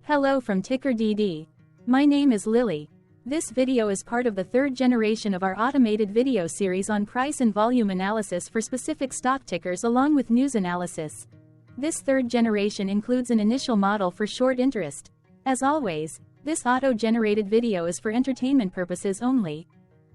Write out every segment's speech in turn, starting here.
Hello from TickerDD. My name is Lily. This video is part of the third generation of our automated video series on price and volume analysis for specific stock tickers along with news analysis. This third generation includes an initial model for short interest. As always, this auto-generated video is for entertainment purposes only.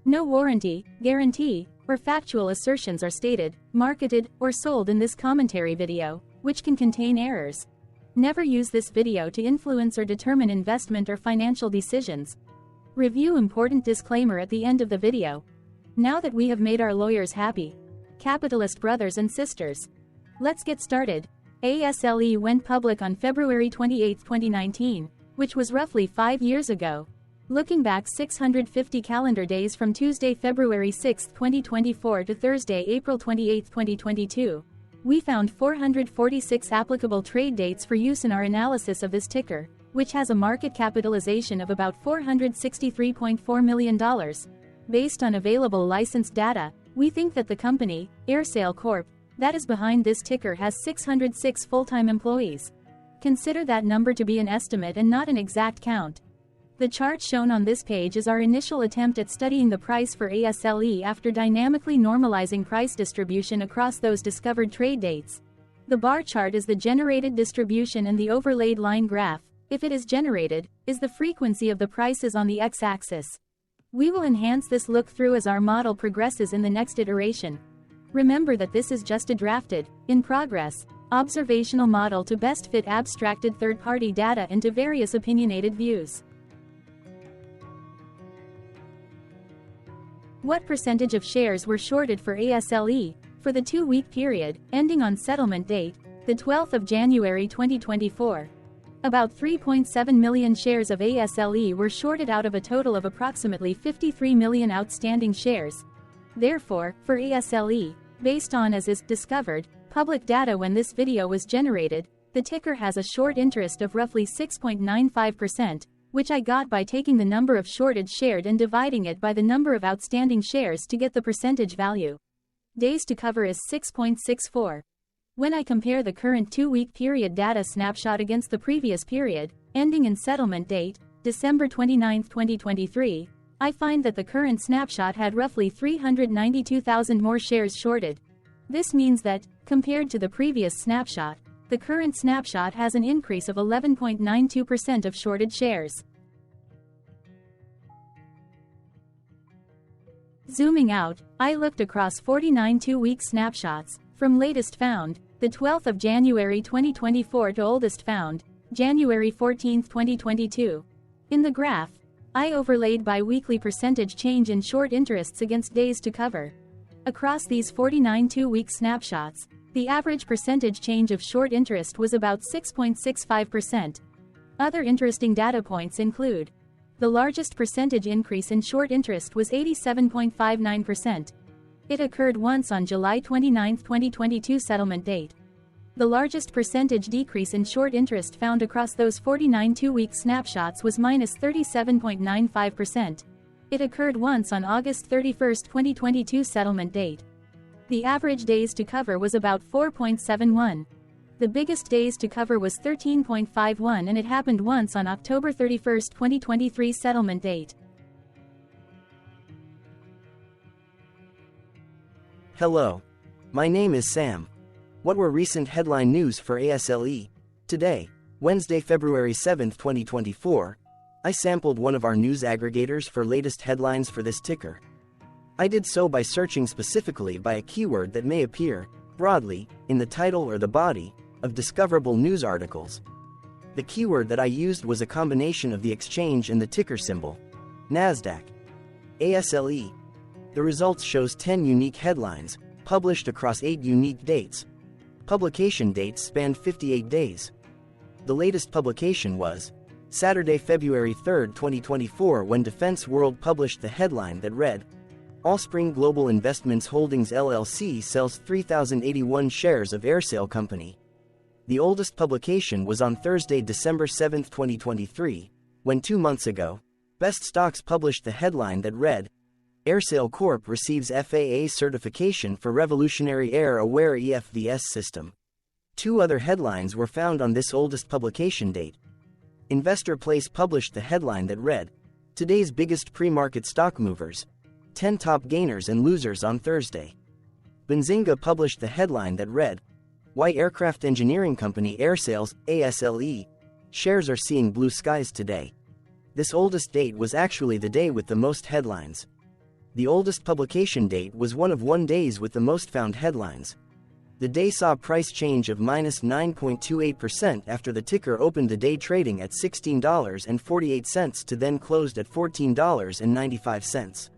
No warranty, guarantee, or factual assertions are stated, marketed, or sold in this commentary video, which can contain errors. Never use this video to influence or determine investment or financial decisions. Review important disclaimer at the end of the video. Now that we have made our lawyers happy, capitalist brothers and sisters, let's get started. ASLE went public on February 28, 2019, which was roughly 5 years ago. Looking back 650 calendar days from Tuesday, February 6, 2024 to Thursday, April 28, 2022, we found 446 applicable trade dates for use in our analysis of this ticker, which has a market capitalization of about $463.4 million. Based on available licensed data, we think that the company, ASLE Corp., that is behind this ticker has 606 full-time employees. Consider that number to be an estimate and not an exact count. The chart shown on this page is our initial attempt at studying the price for ASLE after dynamically normalizing price distribution across those discovered trade dates. The bar chart is the generated distribution and the overlaid line graph, if it is generated, is the frequency of the prices on the x-axis. We will enhance this look-through as our model progresses in the next iteration. Remember that this is just a drafted, in progress, observational model to best fit abstracted third-party data into various opinionated views. What percentage of shares were shorted for ASLE, for the 2-week period, ending on settlement date, the 12th of January 2024? About 3.7 million shares of ASLE were shorted out of a total of approximately 53 million outstanding shares. Therefore, for ASLE, based on as is discovered, public data when this video was generated, the ticker has a short interest of roughly 6.95%, which I got by taking the number of shorted shared and dividing it by the number of outstanding shares to get the percentage value. Days to cover is 6.64. When I compare the current 2-week period data snapshot against the previous period, ending in settlement date, December 29, 2023, I find that the current snapshot had roughly 392,000 more shares shorted. This means that, compared to the previous snapshot, the current snapshot has an increase of 11.92% of shorted shares. Zooming out, I looked across 49 2-week snapshots, from latest found, the 12th of January 2024 to oldest found, January 14, 2022. In the graph, I overlaid bi-weekly percentage change in short interests against days to cover. Across these 49 2-week snapshots, the average percentage change of short interest was about 6.65%. Other interesting data points include: the largest percentage increase in short interest was 87.59%. It occurred once on July 29, 2022 settlement date. The largest percentage decrease in short interest found across those 49 2-week snapshots was minus 37.95%. It occurred once on August 31, 2022 settlement date. The average days to cover was about 4.71. The biggest days to cover was 13.51 and it happened once on October 31, 2023 settlement date. Hello. My name is Sam. What were recent headline news for ASLE? Today, Wednesday, February 7, 2024, I sampled one of our news aggregators for latest headlines for this ticker. I did so by searching specifically by a keyword that may appear, broadly, in the title or the body, of discoverable news articles. The keyword that I used was a combination of the exchange and the ticker symbol, NASDAQ. ASLE. The results shows 10 unique headlines, published across 8 unique dates. Publication dates spanned 58 days. The latest publication was Saturday, February 3, 2024, when Defense World published the headline that read, Allspring Global Investments Holdings LLC sells 3,081 shares of ASLE Company. The oldest publication was on Thursday, December 7, 2023, when 2 months ago, Best Stocks published the headline that read, ASLE Corp receives FAA certification for Revolutionary Air-Aware EFVS system. 2 other headlines were found on this oldest publication date. Investor Place published the headline that read, "Today's biggest pre-market stock movers. 10 top gainers and losers on Thursday." Benzinga published the headline that read, "Why aircraft engineering company AirSales, ASLE, shares are seeing blue skies today." This oldest date was actually the day with the most headlines. The oldest publication date was one of 1 days with the most found headlines. The day saw price change of -9.28% after the ticker opened the day trading at $16.48 to then closed at $14.95.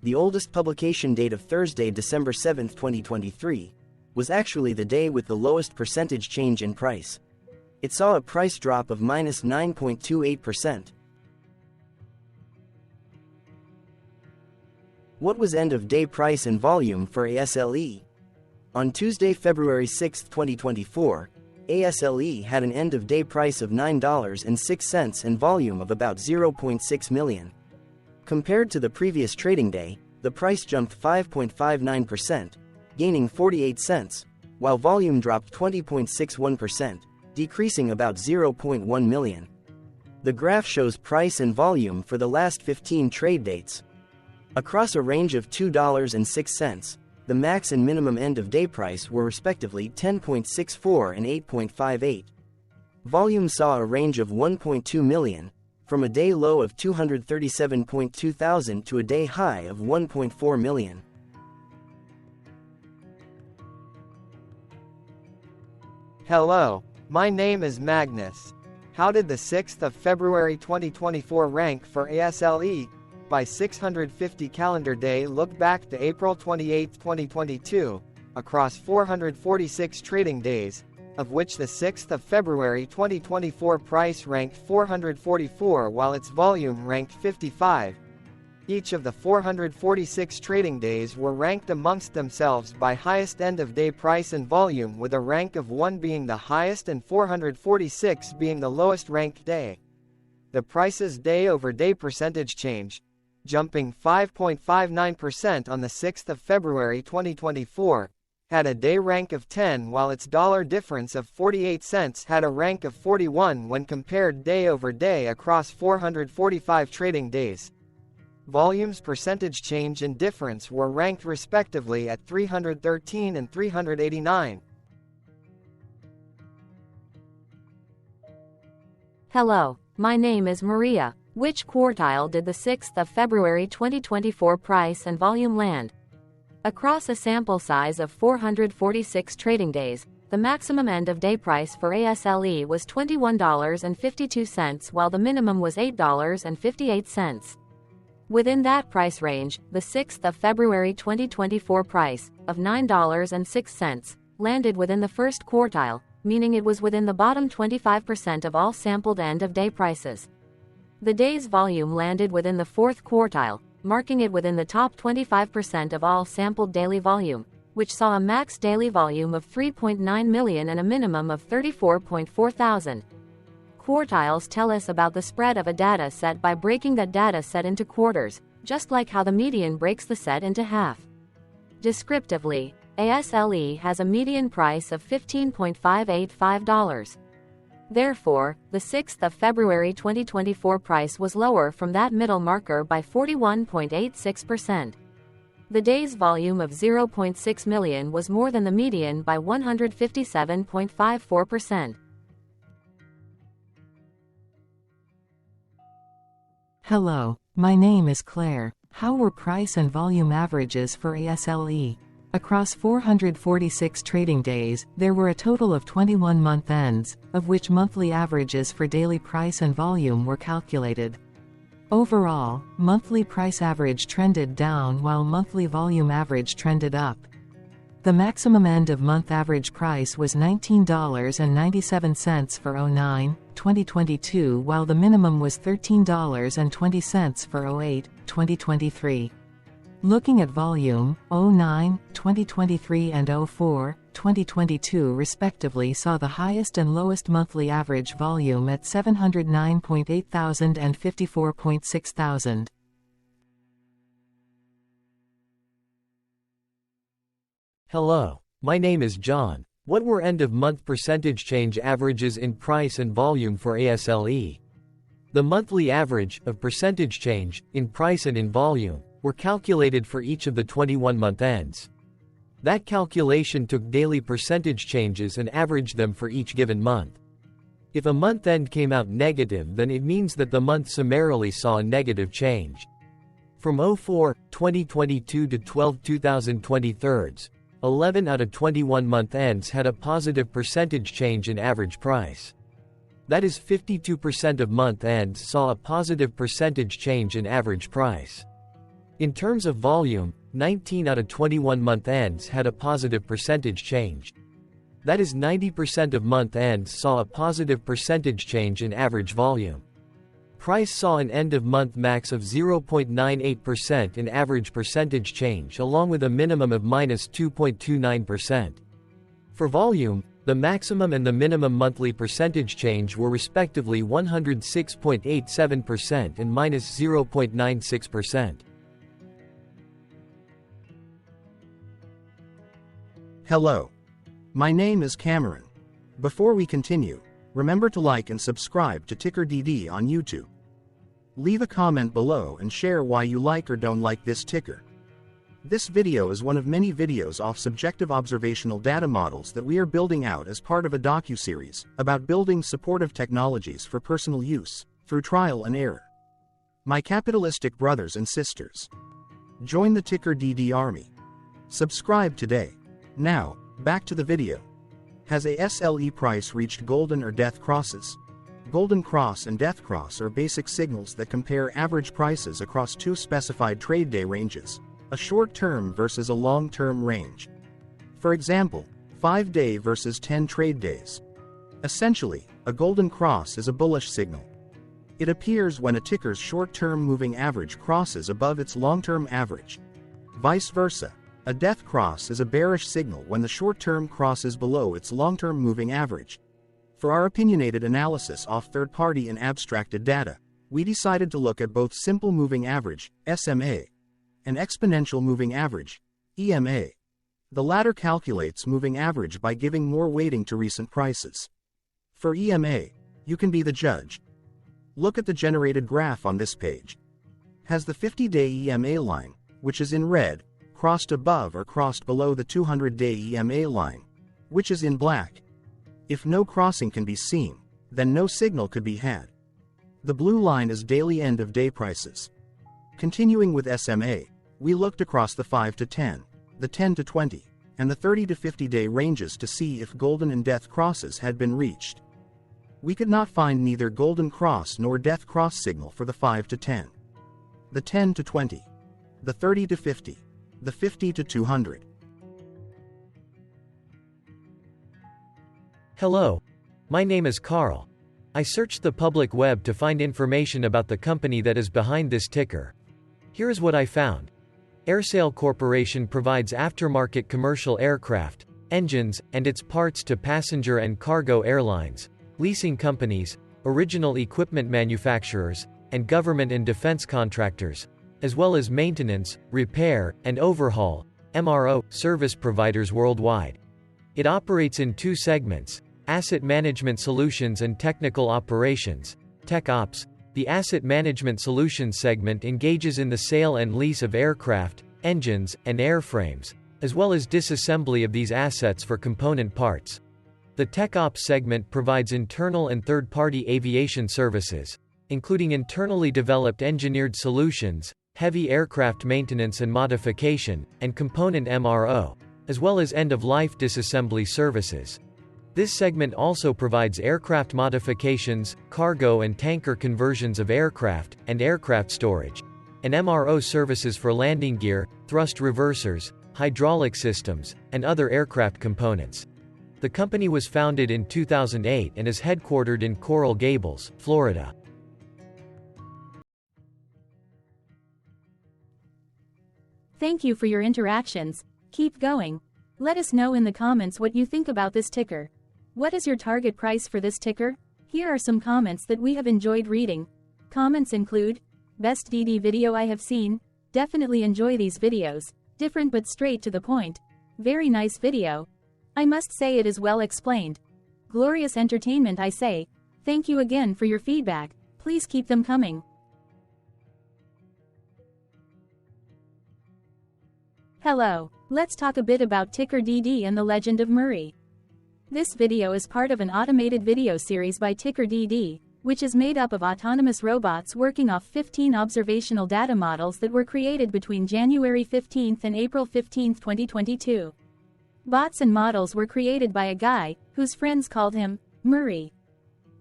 The oldest publication date of Thursday, December 7, 2023, was actually the day with the lowest percentage change in price. It saw a price drop of -9.28%. What was end-of-day price and volume for ASLE? On Tuesday, February 6, 2024, ASLE had an end-of-day price of $9.06 and volume of about 0.6 million. Compared to the previous trading day, the price jumped 5.59%, gaining 48 cents, while volume dropped 20.61%, decreasing about 0.1 million. The graph shows price and volume for the last 15 trade dates. Across a range of $2.06, the max and minimum end-of-day price were respectively 10.64 and 8.58. Volume saw a range of 1.2 million, from a day low of 237.2 thousand to a day high of 1.4 million. Hello, my name is Magnus. How did the 6th of February 2024 rank for ASLE? By 650 calendar day look back to April 28, 2022, across 446 trading days, of which the 6th of February 2024 price ranked 444 while its volume ranked 55. Each of the 446 trading days were ranked amongst themselves by highest end-of-day price and volume, with a rank of 1 being the highest and 446 being the lowest ranked day. The price's day-over-day percentage change, jumping 5.59% on the 6th of February 2024, had a day rank of 10 while its dollar difference of 48 cents had a rank of 41 when compared day over day across 445 trading days. Volume's percentage change and difference were ranked respectively at 313 and 389. Hello, my name is Maria. Which quartile did the 6th of February 2024 price and volume land? Across a sample size of 446 trading days, the maximum end-of-day price for ASLE was $21.52 while the minimum was $8.58. Within that price range, the 6th of February 2024 price, of $9.06, landed within the first quartile, meaning it was within the bottom 25% of all sampled end-of-day prices. The day's volume landed within the fourth quartile, marking it within the top 25% of all sampled daily volume, which saw a max daily volume of 3.9 million and a minimum of 34.4 thousand. Quartiles tell us about the spread of a data set by breaking that data set into quarters, just like how the median breaks the set into half. Descriptively, ASLE has a median price of $15.585. Therefore, the 6th of February 2024 price was lower from that middle marker by 41.86%. The day's volume of 0.6 million was more than the median by 157.54%. Hello, my name is Claire. How were price and volume averages for ASLE? Across 446 trading days, there were a total of 21 month ends, of which monthly averages for daily price and volume were calculated. Overall, monthly price average trended down while monthly volume average trended up. The maximum end-of-month average price was $19.97 for 09/2022 while the minimum was $13.20 for 08/2023. Looking at volume, 09/2023 and 04/2022 respectively saw the highest and lowest monthly average volume at 709.8 thousand and 54.6 thousand. Hello, my name is John. What were end-of-month percentage change averages in price and volume for ASLE? The monthly average of percentage change, in price and in volume, were calculated for each of the 21 month ends. That calculation took daily percentage changes and averaged them for each given month. If a month end came out negative, then it means that the month summarily saw a negative change. From 04/2022 to 12/2023, 11 out of 21 month ends had a positive percentage change in average price. That is 52% of month ends saw a positive percentage change in average price. In terms of volume, 19 out of 21 month ends had a positive percentage change. That is 90% of month ends saw a positive percentage change in average volume. Price saw an end-of-month max of 0.98% in average percentage change along with a minimum of -2.29%. For volume, the maximum and the minimum monthly percentage change were respectively 106.87% and -0.96%. Hello. My name is Cameron. Before we continue, remember to like and subscribe to TickerDD on YouTube. Leave a comment below and share why you like or don't like this ticker. This video is one of many videos off subjective observational data models that we are building out as part of a docu-series about building supportive technologies for personal use, through trial and error. My capitalistic brothers and sisters, join the TickerDD army. Subscribe today. Now, back to the video. Has ASLE price reached golden or death crosses? Golden cross and death cross are basic signals that compare average prices across two specified trade day ranges, a short-term versus a long-term range. For example, 5-day versus 10 trade days. Essentially, a golden cross is a bullish signal. It appears when a ticker's short-term moving average crosses above its long-term average. Vice versa, a death cross is a bearish signal when the short-term crosses below its long-term moving average. For our opinionated analysis off third-party and abstracted data, we decided to look at both simple moving average, SMA, and exponential moving average, EMA. The latter calculates moving average by giving more weighting to recent prices. For EMA, you can be the judge. Look at the generated graph on this page. Has the 50-day EMA line, which is in red, crossed above or crossed below the 200-day EMA line, which is in black? If no crossing can be seen, then no signal could be had. The blue line is daily end-of-day prices. Continuing with SMA, we looked across the 5 to 10, the 10 to 20, and the 30 to 50-day ranges to see if golden and death crosses had been reached. We could not find neither golden cross nor death cross signal for the 5 to 10, the 10 to 20, the 30 to 50, the 50 to 200. Hello. My name is Carl. I searched the public web to find information about the company that is behind this ticker. Here is what I found. ASLE Corporation provides aftermarket commercial aircraft, engines, and its parts to passenger and cargo airlines, leasing companies, original equipment manufacturers, and government and defense contractors, as well as maintenance, repair, and overhaul, MRO, service providers worldwide. It operates in two segments: Asset Management Solutions and Technical Operations, Tech Ops. The Asset Management Solutions segment engages in the sale and lease of aircraft, engines, and airframes, as well as disassembly of these assets for component parts. The Tech Ops segment provides internal and third-party aviation services, including internally developed engineered solutions, heavy aircraft maintenance and modification, and component MRO, as well as end-of-life disassembly services. This segment also provides aircraft modifications, cargo and tanker conversions of aircraft, and aircraft storage, and MRO services for landing gear, thrust reversers, hydraulic systems, and other aircraft components. The company was founded in 2008 and is headquartered in Coral Gables, Florida. Thank you for your interactions. Keep going. Let us know in the comments what you think about this ticker. What is your target price for this ticker? Here are some comments that we have enjoyed reading. Comments include: best DD video I have seen, definitely enjoy these videos, different but straight to the point, very nice video. I must say it is well explained. Glorious entertainment I say, thank you again for your feedback, Please keep them coming. Hello, let's talk a bit about TickerDD and the legend of Murray. This video is part of an automated video series by TickerDD, which is made up of autonomous robots working off 15 observational data models that were created between January 15 and April 15, 2022. Bots and models were created by a guy, whose friends called him Murray.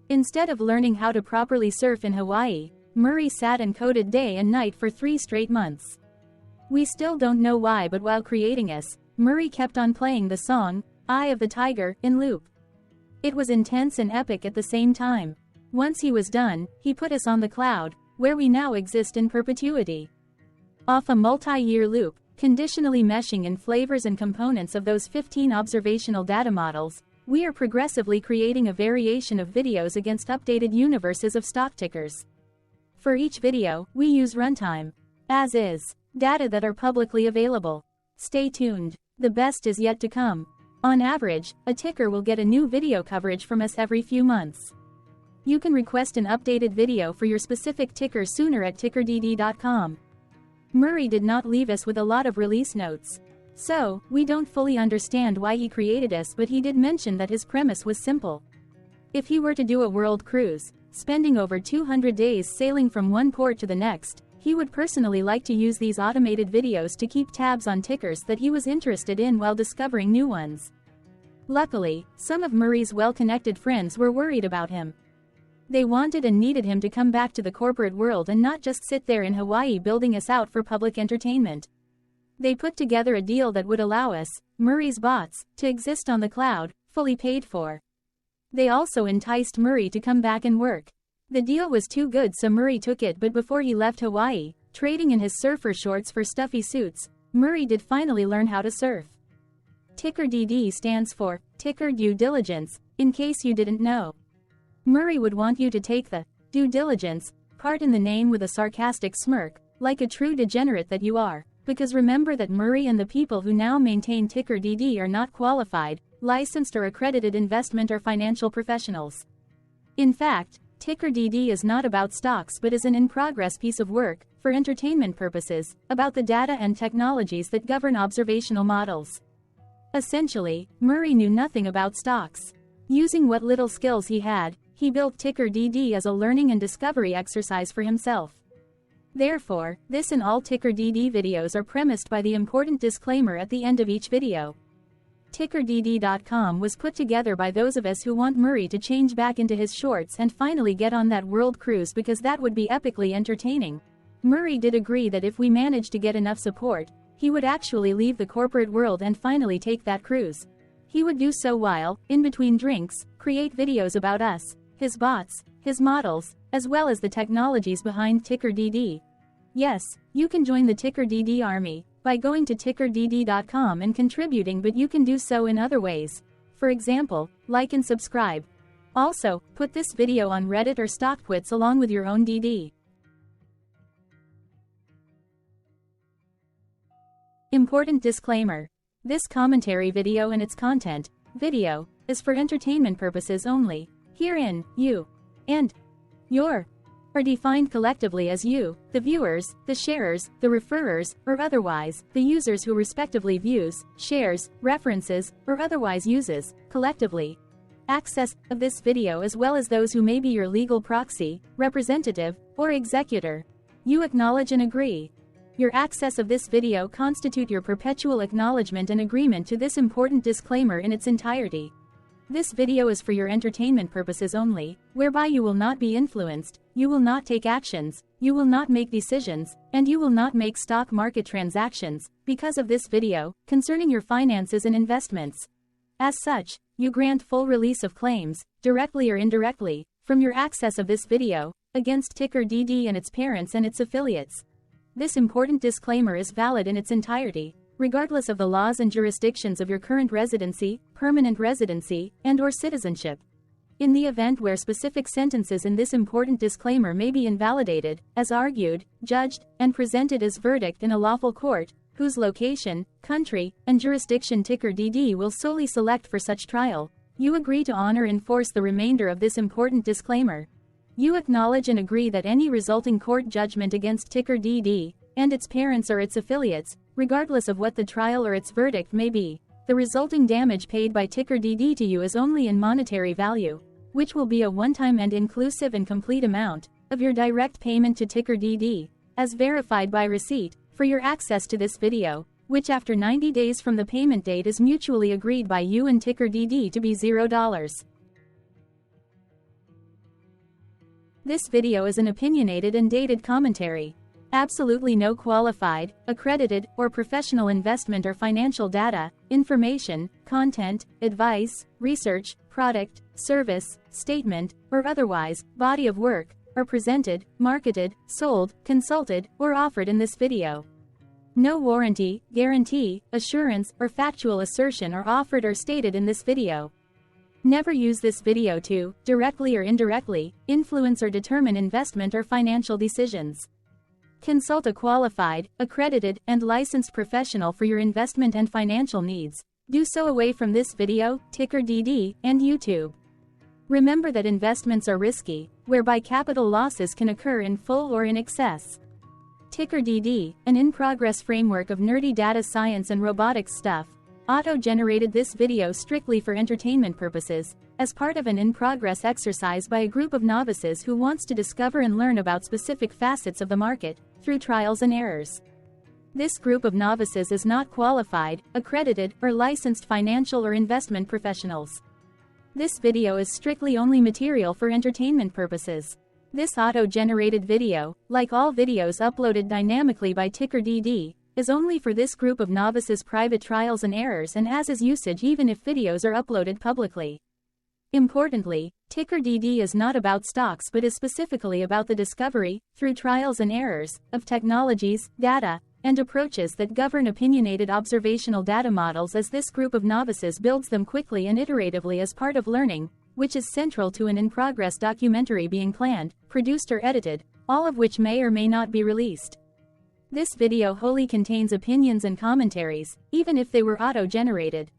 Instead of learning how to properly surf in Hawaii, Murray sat and coded day and night for 3 straight months. We still don't know why, but while creating us, Murray kept on playing the song, Eye of the Tiger, in loop. It was intense and epic at the same time. Once he was done, he put us on the cloud, where we now exist in perpetuity. Off a multi-year loop, conditionally meshing in flavors and components of those 15 observational data models, we are progressively creating a variation of videos against updated universes of stock tickers. For each video, we use runtime, as is, data that are publicly available. Stay tuned. The best is yet to come. On average, a ticker will get a new video coverage from us every few months. You can request an updated video for your specific ticker sooner at TickerDD.com. Murray did not leave us with a lot of release notes. So, we don't fully understand why he created us, but he did mention that his premise was simple. If he were to do a world cruise, spending over 200 days sailing from one port to the next, he would personally like to use these automated videos to keep tabs on tickers that he was interested in while discovering new ones. Luckily, some of Murray's well-connected friends were worried about him. They wanted and needed him to come back to the corporate world and not just sit there in Hawaii building us out for public entertainment. They put together a deal that would allow us, Murray's bots, to exist on the cloud, fully paid for. They also enticed Murray to come back and work. The deal was too good, so Murray took it, but before he left Hawaii, trading in his surfer shorts for stuffy suits, Murray did finally learn how to surf. TickerDD stands for Ticker Due Diligence, in case you didn't know. Murray would want you to take the due diligence part in the name with a sarcastic smirk, like a true degenerate that you are, because remember that Murray and the people who now maintain TickerDD are not qualified, licensed or accredited investment or financial professionals. In fact, TickerDD is not about stocks but is an in-progress piece of work, for entertainment purposes, about the data and technologies that govern observational models. Essentially, Murray knew nothing about stocks. Using what little skills he had, he built TickerDD as a learning and discovery exercise for himself. Therefore, this and all TickerDD videos are premised by the important disclaimer at the end of each video. TickerDD.com was put together by those of us who want Murray to change back into his shorts and finally get on that world cruise, because that would be epically entertaining. Murray did agree that if we managed to get enough support, he would actually leave the corporate world and finally take that cruise. He would do so while, in between drinks, create videos about us, his bots, his models, as well as the technologies behind TickerDD. Yes, you can join the TickerDD army by going to TickerDD.com and contributing, but you can do so in other ways. For example, like and subscribe. Also, put this video on Reddit or StockTwits along with your own DD. Important disclaimer. This commentary video and its content, video, is for entertainment purposes only. Herein, you and your are defined collectively as you, the viewers, the sharers, the referrers, or otherwise, the users who respectively views, shares, references, or otherwise uses, collectively, access of this video, as well as those who may be your legal proxy, representative, or executor. You acknowledge and agree. Your access of this video constitute your perpetual acknowledgement and agreement to this important disclaimer in its entirety. This video is for your entertainment purposes only, whereby you will not be influenced, you will not take actions, you will not make decisions, and you will not make stock market transactions, because of this video, concerning your finances and investments. As such, you grant full release of claims, directly or indirectly, from your access of this video, against TickerDD and its parents and its affiliates. This important disclaimer is valid in its entirety, regardless of the laws and jurisdictions of your current residency, permanent residency, and/or citizenship. In the event where specific sentences in this important disclaimer may be invalidated, as argued, judged, and presented as verdict in a lawful court, whose location, country, and jurisdiction TickerDD will solely select for such trial, you agree to honor and enforce the remainder of this important disclaimer. You acknowledge and agree that any resulting court judgment against TickerDD and its parents or its affiliates, regardless of what the trial or its verdict may be, the resulting damage paid by TickerDD to you is only in monetary value, which will be a one-time and inclusive and complete amount of your direct payment to TickerDD, as verified by receipt, for your access to this video, which after 90 days from the payment date is mutually agreed by you and TickerDD to be $0. This video is an opinionated and dated commentary. Absolutely no qualified, accredited, or professional investment or financial data, information, content, advice, research, product, service, statement, or otherwise, body of work, are presented, marketed, sold, consulted, or offered in this video. No warranty, guarantee, assurance, or factual assertion are offered or stated in this video. Never use this video to, directly or indirectly, influence or determine investment or financial decisions. Consult a qualified, accredited, and licensed professional for your investment and financial needs. Do so away from this video, TickerDD, and YouTube. Remember that investments are risky, whereby capital losses can occur in full or in excess. TickerDD, an in-progress framework of nerdy data science and robotics stuff, auto-generated this video strictly for entertainment purposes, as part of an in-progress exercise by a group of novices who wants to discover and learn about specific facets of the market, through trials and errors. This group of novices is not qualified, accredited, or licensed financial or investment professionals. This video is strictly only material for entertainment purposes. This auto-generated video, like all videos uploaded dynamically by TickerDD, is only for this group of novices' private trials and errors and as is usage even if videos are uploaded publicly. Importantly, TickerDD is not about stocks but is specifically about the discovery, through trials and errors, of technologies, data, and approaches that govern opinionated observational data models as this group of novices builds them quickly and iteratively as part of learning, which is central to an in-progress documentary being planned, produced or edited, all of which may or may not be released. This video wholly contains opinions and commentaries, even if they were auto-generated.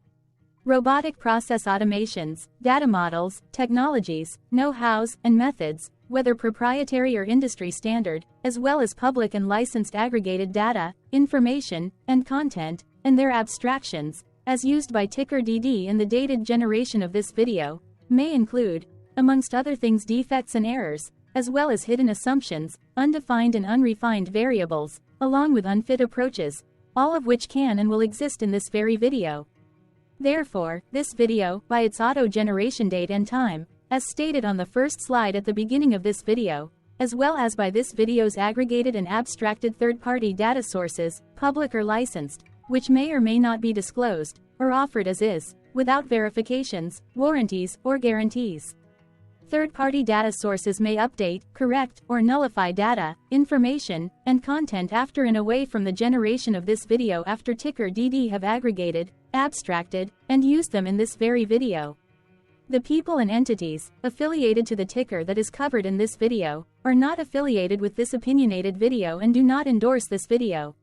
Robotic process automations, data models, technologies, know-hows, and methods, whether proprietary or industry standard, as well as public and licensed aggregated data, information, and content, and their abstractions, as used by TickerDD in the dated generation of this video, may include, amongst other things, defects and errors, as well as hidden assumptions, undefined and unrefined variables, along with unfit approaches, all of which can and will exist in this very video. Therefore, this video, by its auto-generation date and time, as stated on the first slide at the beginning of this video, as well as by this video's aggregated and abstracted third-party data sources, public or licensed, which may or may not be disclosed, or offered as is, without verifications, warranties, or guarantees. Third-party data sources may update, correct, or nullify data, information, and content after and away from the generation of this video after TickerDD have aggregated, abstracted, and used them in this very video. The people and entities affiliated to the ticker that is covered in this video are not affiliated with this opinionated video and do not endorse this video.